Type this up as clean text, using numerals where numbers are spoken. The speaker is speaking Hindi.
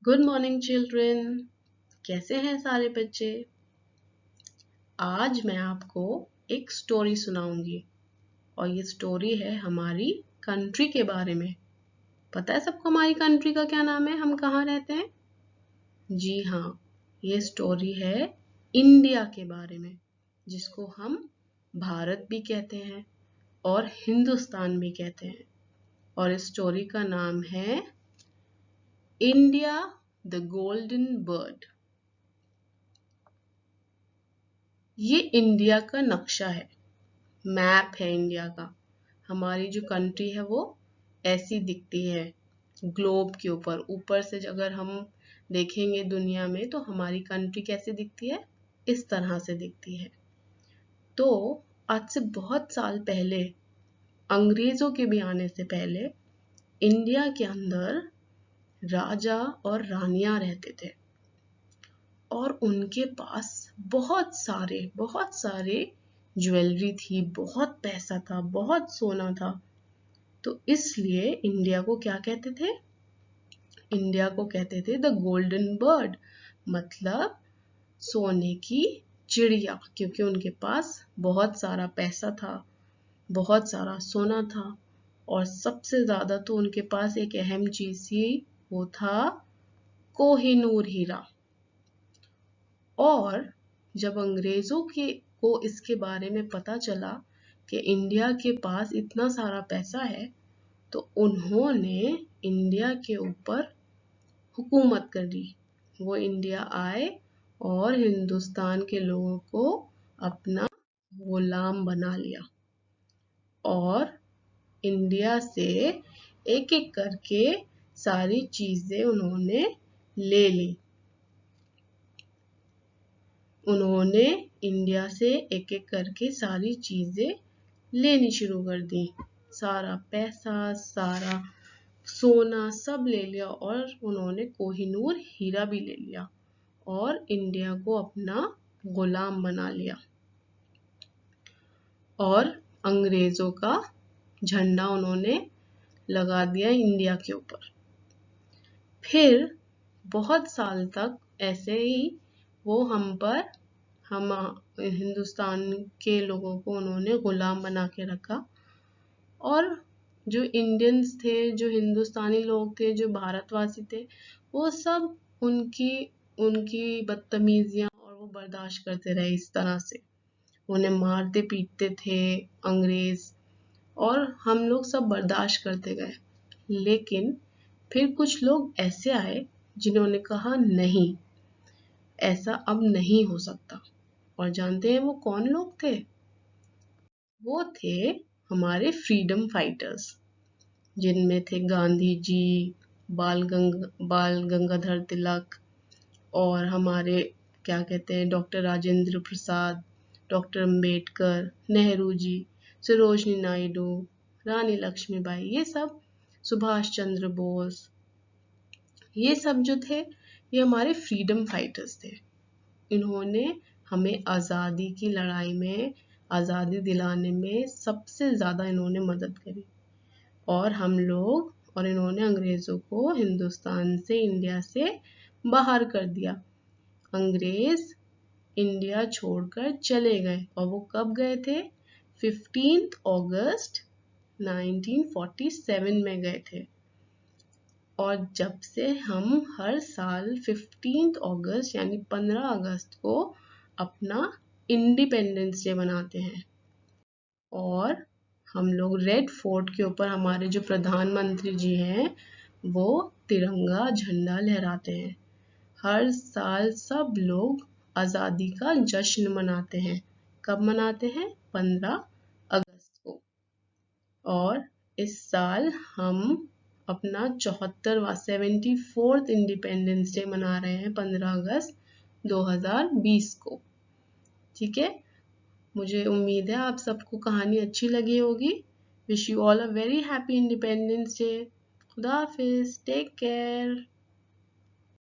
Good morning children. कैसे हैं सारे बच्चे? आज मैं आपको एक स्टोरी सुनाऊंगी और ये स्टोरी है हमारी कंट्री के बारे में। पता है सबको हमारी कंट्री का क्या नाम है, हम कहाँ रहते हैं? जी हाँ, ये स्टोरी है इंडिया के बारे में, जिसको हम भारत भी कहते हैं और हिंदुस्तान भी कहते हैं। और इस स्टोरी का नाम है इंडिया द गोल्डन बर्ड। ये इंडिया का नक्शा है, मैप है इंडिया का। हमारी जो कंट्री है वो ऐसी दिखती है ग्लोब के ऊपर। ऊपर से अगर हम देखेंगे दुनिया में तो हमारी कंट्री कैसे दिखती है, इस तरह से दिखती है। तो आज से बहुत साल पहले, अंग्रेजों के भी आने से पहले, इंडिया के अंदर राजा और रानियां रहते थे और उनके पास बहुत सारे ज्वेलरी थी, बहुत पैसा था, बहुत सोना था। तो इसलिए इंडिया को क्या कहते थे? इंडिया को कहते थे द गोल्डन बर्ड, मतलब सोने की चिड़िया, क्योंकि उनके पास बहुत सारा पैसा था, बहुत सारा सोना था। और सबसे ज्यादा तो उनके पास एक अहम चीज थी, वो था कोहिनूर हीरा। और जब अंग्रेजों को इसके बारे में पता चला कि इंडिया के पास इतना सारा पैसा है, तो उन्होंने इंडिया के ऊपर हुकूमत कर दी। वो इंडिया आए और हिंदुस्तान के लोगों को अपना गुलाम बना लिया और इंडिया से एक एक करके सारी चीजें उन्होंने ले ली। उन्होंने इंडिया से एक एक करके सारी चीजें लेनी शुरू कर दी। सारा पैसा, सारा सोना सब ले लिया और उन्होंने कोहिनूर हीरा भी ले लिया और इंडिया को अपना गुलाम बना लिया और अंग्रेजों का झंडा उन्होंने लगा दिया इंडिया के ऊपर। फिर बहुत साल तक ऐसे ही वो हम हिंदुस्तान के लोगों को उन्होंने गुलाम बना के रखा। और जो इंडियंस थे, जो हिंदुस्तानी लोग थे, जो भारतवासी थे, वो सब उनकी उनकी बदतमीजियां और वो बर्दाश्त करते रहे। इस तरह से उन्हें मारते पीटते थे अंग्रेज और हम लोग सब बर्दाश्त करते गए। लेकिन फिर कुछ लोग ऐसे आए जिन्होंने कहा नहीं, ऐसा अब नहीं हो सकता। और जानते हैं वो कौन लोग थे? वो थे हमारे फ्रीडम फाइटर्स, जिनमें थे गांधी जी, बाल गंगाधर तिलक और हमारे क्या कहते हैं डॉक्टर राजेंद्र प्रसाद, डॉक्टर अंबेडकर, नेहरू जी, सरोजनी नायडू, रानी लक्ष्मीबाई, ये सब, सुभाष चंद्र बोस, ये सब जो थे ये हमारे फ्रीडम फाइटर्स थे। इन्होंने हमें आज़ादी की लड़ाई में, आज़ादी दिलाने में सबसे ज़्यादा इन्होंने मदद करी। और हम लोग और इन्होंने अंग्रेज़ों को हिंदुस्तान से, इंडिया से बाहर कर दिया। अंग्रेज़ इंडिया छोड़कर चले गए और वो कब गए थे? 15 अगस्त 1947 में गए थे। और जब से हम हर साल 15 अगस्त यानी 15 अगस्त को अपना इंडिपेंडेंस डे मनाते हैं। और हम लोग रेड फोर्ट के ऊपर हमारे जो प्रधानमंत्री जी हैं वो तिरंगा झंडा लहराते हैं। हर साल सब लोग आज़ादी का जश्न मनाते हैं। कब मनाते हैं? 15 अगस्त को। और इस साल हम अपना 74वां इंडिपेंडेंस डे मना रहे हैं 15 अगस्त 2020 को। ठीक है, मुझे उम्मीद है आप सबको कहानी अच्छी लगी होगी। Wish you all a very happy independence day. खुदा हाफिज, टेक केयर।